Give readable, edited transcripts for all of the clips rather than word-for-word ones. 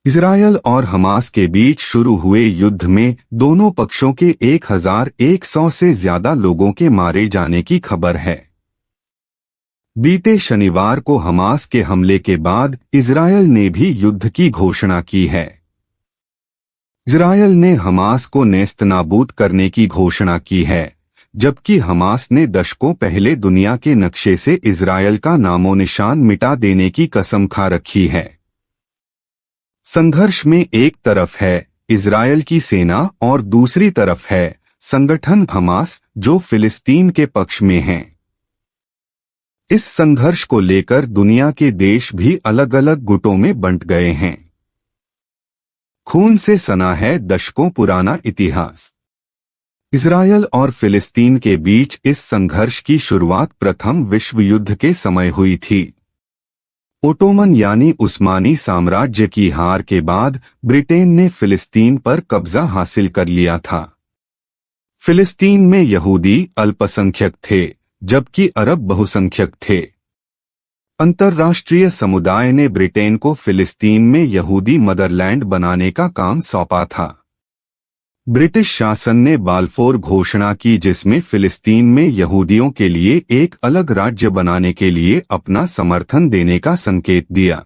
Israel और Hamas के बीच शुरू हुए युद्ध में दोनों पक्षों के 1100 से ज्यादा लोगों के मारे जाने की खबर है। बीते शनिवार को हमास के हमले के बाद इजरायल ने भी युद्ध की घोषणा की है। इजरायल ने हमास को नेस्तनाबूद करने की घोषणा की है, जबकि हमास ने दशकों पहले दुनिया के नक्शे से इजरायल का नामो निशान मिटा देने की कसम खा रखी है। संघर्ष में एक तरफ है इजरायल की सेना और दूसरी तरफ है संगठन हमास, जो फिलिस्तीन के पक्ष में है। इस संघर्ष को लेकर दुनिया के देश भी अलग अलग गुटों में बंट गए हैं। खून से सना है दशकों पुराना इतिहास। इजरायल और फिलिस्तीन के बीच इस संघर्ष की शुरुआत प्रथम विश्व युद्ध के समय हुई थी। ओटोमन यानी उस्मानी साम्राज्य की हार के बाद ब्रिटेन ने फिलिस्तीन पर कब्जा हासिल कर लिया था। फिलिस्तीन में यहूदी अल्पसंख्यक थे, जबकि अरब बहुसंख्यक थे। अंतर्राष्ट्रीय समुदाय ने ब्रिटेन को फिलिस्तीन में यहूदी मदरलैंड बनाने का काम सौंपा था। ब्रिटिश शासन ने बाल्फोर घोषणा की, जिसमें फिलिस्तीन में यहूदियों के लिए एक अलग राज्य बनाने के लिए अपना समर्थन देने का संकेत दिया।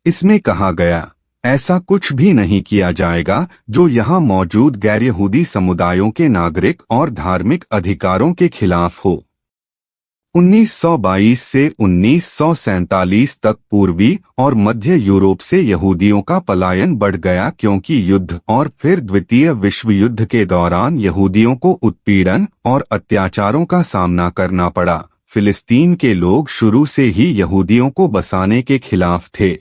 इसमें कहा गया, ऐसा कुछ भी नहीं किया जाएगा जो यहां मौजूद गैर यहूदी समुदायों के नागरिक और धार्मिक अधिकारों के खिलाफ हो। 1922 से 1947 तक पूर्वी और मध्य यूरोप से यहूदियों का पलायन बढ़ गया, क्योंकि युद्ध और फिर द्वितीय विश्व युद्ध के दौरान यहूदियों को उत्पीड़न और अत्याचारों का सामना करना पड़ा। फिलिस्तीन के लोग शुरू से ही यहूदियों को बसाने के खिलाफ थे।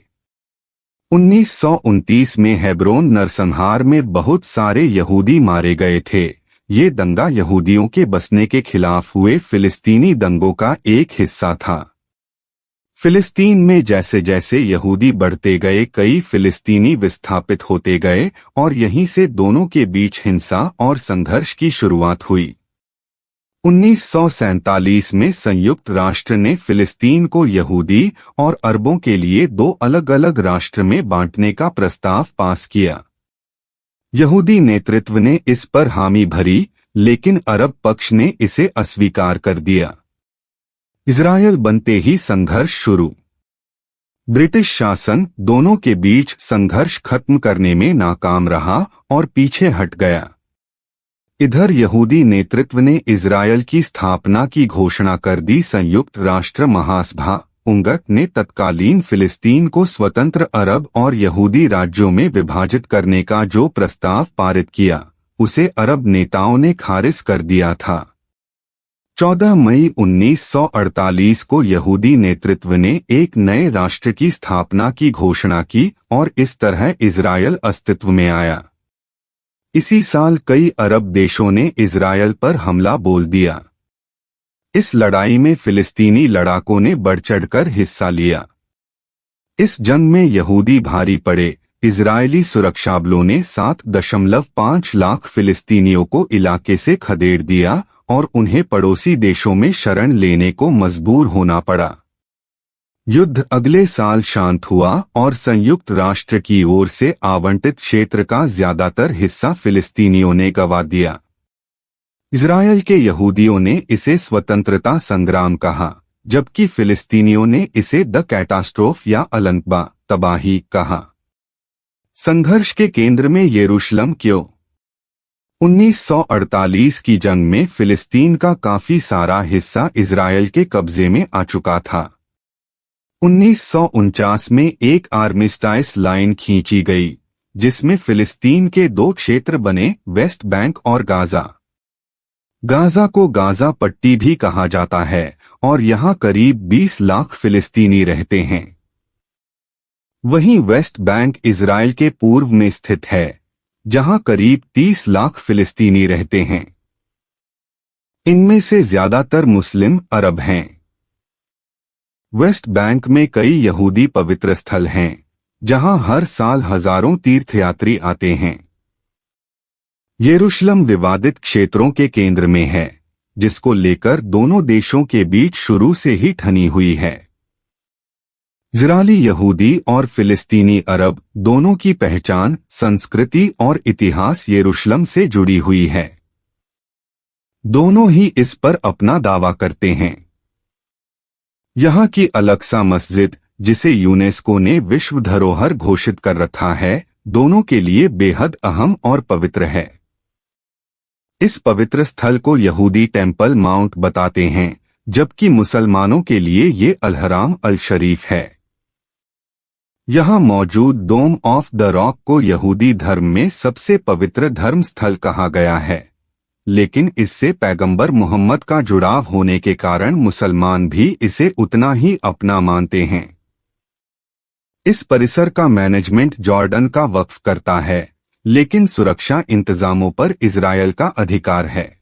1929 में हेब्रोन नरसंहार में बहुत सारे यहूदी मारे गए थे। ये दंगा यहूदियों के बसने के खिलाफ हुए फिलिस्तीनी दंगों का एक हिस्सा था। फिलिस्तीन में जैसे जैसे यहूदी बढ़ते गए, कई फिलिस्तीनी विस्थापित होते गए और यहीं से दोनों के बीच हिंसा और संघर्ष की शुरुआत हुई। 1947 में संयुक्त राष्ट्र ने फिलिस्तीन को यहूदी और अरबों के लिए दो अलग अलग राष्ट्र में बांटने का प्रस्ताव पास किया। यहूदी नेतृत्व ने इस पर हामी भरी, लेकिन अरब पक्ष ने इसे अस्वीकार कर दिया। इजरायल बनते ही संघर्ष शुरू। ब्रिटिश शासन दोनों के बीच संघर्ष खत्म करने में नाकाम रहा और पीछे हट गया। इधर यहूदी नेतृत्व ने इजरायल की स्थापना की घोषणा कर दी। संयुक्त राष्ट्र महासभा उंगक ने तत्कालीन फिलिस्तीन को स्वतंत्र अरब और यहूदी राज्यों में विभाजित करने का जो प्रस्ताव पारित किया, उसे अरब नेताओं ने खारिज कर दिया था। 14 मई 1948 को यहूदी नेतृत्व ने एक नए राष्ट्र की स्थापना की घोषणा की और इस तरह इजरायल अस्तित्व में आया। इसी साल कई अरब देशों ने इजरायल पर हमला बोल दिया। इस लड़ाई में फिलिस्तीनी लड़ाकों ने बढ़ चढ़कर हिस्सा लिया। इस जंग में यहूदी भारी पड़े। इजरायली सुरक्षाबलों ने 7.5 लाख फिलिस्तीनियों को इलाके से खदेड़ दिया और उन्हें पड़ोसी देशों में शरण लेने को मजबूर होना पड़ा। युद्ध अगले साल शांत हुआ और संयुक्त राष्ट्र की ओर से आवंटित क्षेत्र का ज्यादातर हिस्सा फिलिस्तीनियों ने गंवा दिया। इजरायल के यहूदियों ने इसे स्वतंत्रता संग्राम कहा, जबकि फिलिस्तीनियों ने इसे द कैटास्ट्रोफ या अलनकबा तबाही कहा। संघर्ष के केंद्र में यरूशलेम क्यों? 1948 की जंग में फिलिस्तीन का काफी सारा हिस्सा इजरायल के कब्जे में आ चुका था। 1949 में एक आर्मिस्टाइस लाइन खींची गई, जिसमें फिलिस्तीन के दो क्षेत्र बने, वेस्ट बैंक और गाजा। गाजा को गाजा पट्टी भी कहा जाता है और यहाँ करीब 20 लाख फिलिस्तीनी रहते हैं। वहीं वेस्ट बैंक इजरायल के पूर्व में स्थित है, जहाँ करीब 30 लाख फिलिस्तीनी रहते हैं। इनमें से ज्यादातर मुस्लिम अरब हैं। वेस्ट बैंक में कई यहूदी पवित्र स्थल हैं, जहां हर साल हजारों तीर्थयात्री आते हैं। यरूशलेम विवादित क्षेत्रों के केंद्र में है, जिसको लेकर दोनों देशों के बीच शुरू से ही ठनी हुई है। इजरायली यहूदी और फिलिस्तीनी अरब दोनों की पहचान, संस्कृति और इतिहास यरूशलेम से जुड़ी हुई है। दोनों ही इस पर अपना दावा करते हैं। यहाँ की अल-अक्सा मस्जिद, जिसे यूनेस्को ने विश्व धरोहर घोषित कर रखा है, दोनों के लिए बेहद अहम और पवित्र है। इस पवित्र स्थल को यहूदी टेम्पल माउंट बताते हैं, जबकि मुसलमानों के लिए ये अल-हराम अल-शरीफ है। यहाँ मौजूद डोम ऑफ द रॉक को यहूदी धर्म में सबसे पवित्र धर्म स्थल कहा गया है, लेकिन इससे पैगंबर मोहम्मद का जुड़ाव होने के कारण मुसलमान भी इसे उतना ही अपना मानते हैं। इस परिसर का मैनेजमेंट जॉर्डन का वक्फ करता है, लेकिन सुरक्षा इंतजामों पर इजरायल का अधिकार है।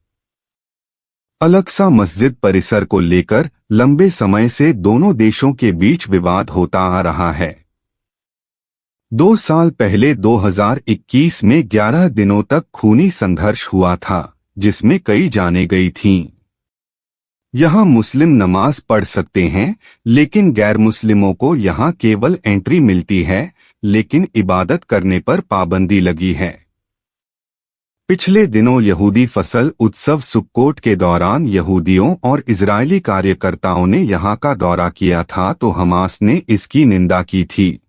अल-अक्सा मस्जिद परिसर को लेकर लंबे समय से दोनों देशों के बीच विवाद होता आ रहा है। 2 साल पहले 2021 में 11 दिनों तक खूनी संघर्ष हुआ था, जिसमें कई जानें गई थीं। यहाँ मुस्लिम नमाज पढ़ सकते हैं, लेकिन गैर मुस्लिमों को यहाँ केवल एंट्री मिलती है, लेकिन इबादत करने पर पाबंदी लगी है। पिछले दिनों यहूदी फसल उत्सव सुक्कोट के दौरान यहूदियों और इजरायली कार्यकर्ताओं ने यहाँ का दौरा किया था, तो हमास ने इसकी निंदा की थी।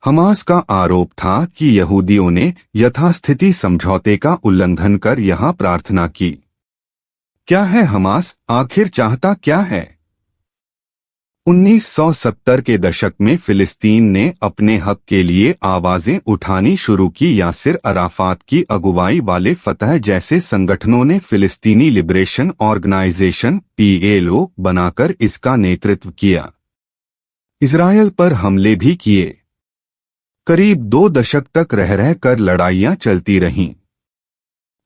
हमास का आरोप था कि यहूदियों ने यथास्थिति समझौते का उल्लंघन कर यहाँ प्रार्थना की। क्या है हमास, आखिर चाहता क्या है? 1970 के दशक में फिलिस्तीन ने अपने हक के लिए आवाजें उठानी शुरू की। यासिर अराफात की अगुवाई वाले फतह जैसे संगठनों ने फिलिस्तीनी लिबरेशन ऑर्गेनाइजेशन PLO बनाकर इसका नेतृत्व किया। इजरायल पर हमले भी किए। करीब 2 दशक तक रह कर लड़ाइयां चलती रहीं।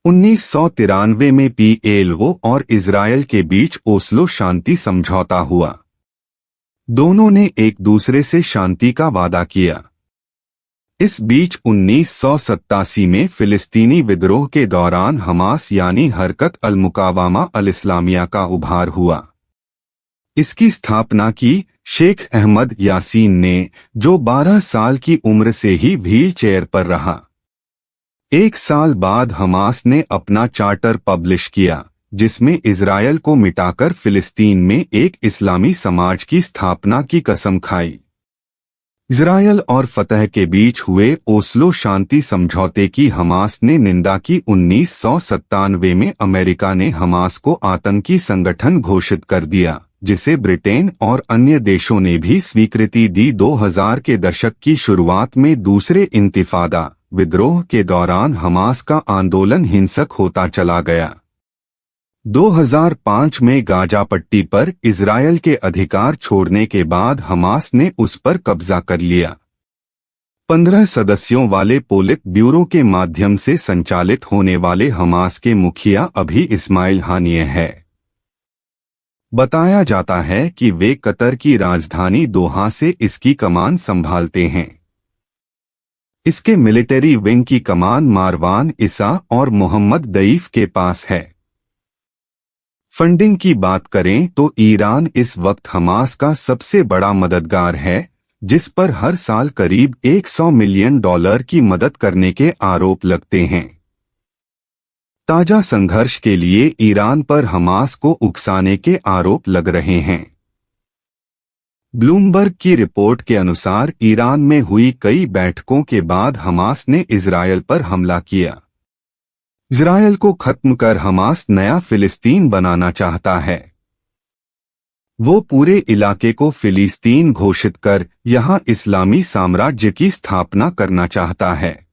1993 में PLO और इजरायल के बीच ओस्लो शांति समझौता हुआ। दोनों ने एक दूसरे से शांति का वादा किया। इस बीच 1987 में फिलिस्तीनी विद्रोह के दौरान हमास यानी हरकत अल-मुकावामा अल-इस्लामिया का उभार हुआ। इसकी स्थापना की शेख अहमद यासीन ने, जो 12 साल की उम्र से ही व्हील चेयर पर रहा। 1 साल बाद हमास ने अपना चार्टर पब्लिश किया, जिसमें इजरायल को मिटाकर फिलिस्तीन में एक इस्लामी समाज की स्थापना की कसम खाई। इजरायल और फतह के बीच हुए ओस्लो शांति समझौते की हमास ने निंदा की। 1997 में अमेरिका ने हमास को आतंकी संगठन घोषित कर दिया, जिसे ब्रिटेन और अन्य देशों ने भी स्वीकृति दी। 2000 के दशक की शुरुआत में दूसरे इंतिफादा विद्रोह के दौरान हमास का आंदोलन हिंसक होता चला गया। 2005 में गाजा पट्टी पर इजरायल के अधिकार छोड़ने के बाद हमास ने उस पर कब्जा कर लिया। 15 सदस्यों वाले पोलित ब्यूरो के माध्यम से संचालित होने वाले हमास के मुखिया अभी इस्माइल हानिये है। बताया जाता है कि वे कतर की राजधानी दोहा से इसकी कमान संभालते हैं। इसके मिलिट्री विंग की कमान मारवान इसा और मोहम्मद दईफ के पास है। फंडिंग की बात करें तो ईरान इस वक्त हमास का सबसे बड़ा मददगार है, जिस पर हर साल करीब $100 मिलियन की मदद करने के आरोप लगते हैं। ताजा संघर्ष के लिए ईरान पर हमास को उकसाने के आरोप लग रहे हैं। ब्लूमबर्ग की रिपोर्ट के अनुसार ईरान में हुई कई बैठकों के बाद हमास ने इजरायल पर हमला किया। इजरायल को खत्म कर हमास नया फिलिस्तीन बनाना चाहता है। वो पूरे इलाके को फिलिस्तीन घोषित कर यहां इस्लामी साम्राज्य की स्थापना करना चाहता है।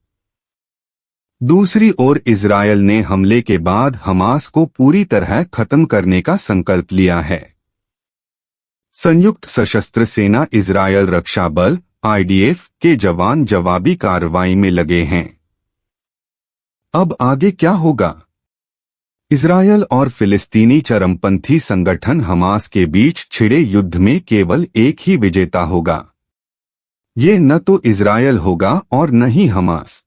दूसरी ओर इजरायल ने हमले के बाद हमास को पूरी तरह खत्म करने का संकल्प लिया है। संयुक्त सशस्त्र सेना इजरायल रक्षा बल IDF के जवान जवाबी कार्रवाई में लगे हैं। अब आगे क्या होगा? इजरायल और फिलिस्तीनी चरमपंथी संगठन हमास के बीच छिड़े युद्ध में केवल एक ही विजेता होगा। ये न तो इजरायल होगा और न ही हमास।